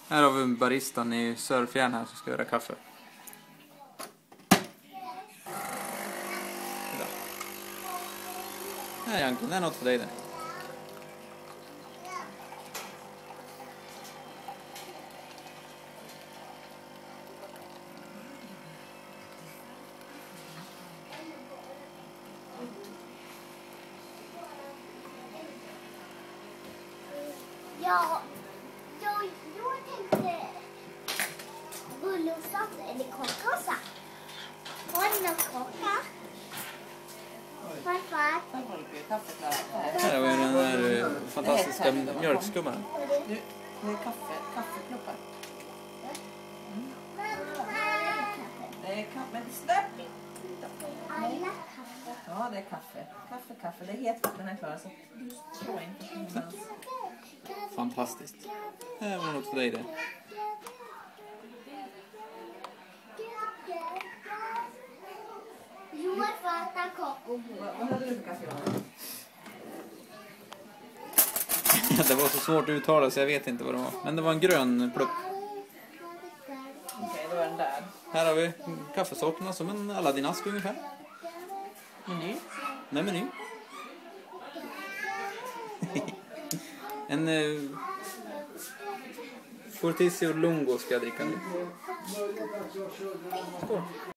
Här har vi baristan i Sörfjärn här som ska göra kaffe. Nej, Janken, det är något för dig där. Ja, jag tänkte bullostat eller kokosa. Har ni någon kaka? Farfar? Här har vi den här fantastiska mjölkskumman. Det är kaffeknoppar. Det är kaffe, men släpp inte. Alla kaffe. Ja, det är kaffe. Kaffe. Det är hetvatten här, Klara, så du slår inte. Fantastiskt. Här var något för dig där. Joel fattar kakor. Vad hade du för kaffe? Det var så svårt att uttala så jag vet inte vad det var. Men det var en grön plupp. Okej, då är den där. Här har vi kaffesorterna som en Aladdin-ask ungefär. Meny. Med meny. En Fortissimo Lungo ska jag dricka nu. Skål.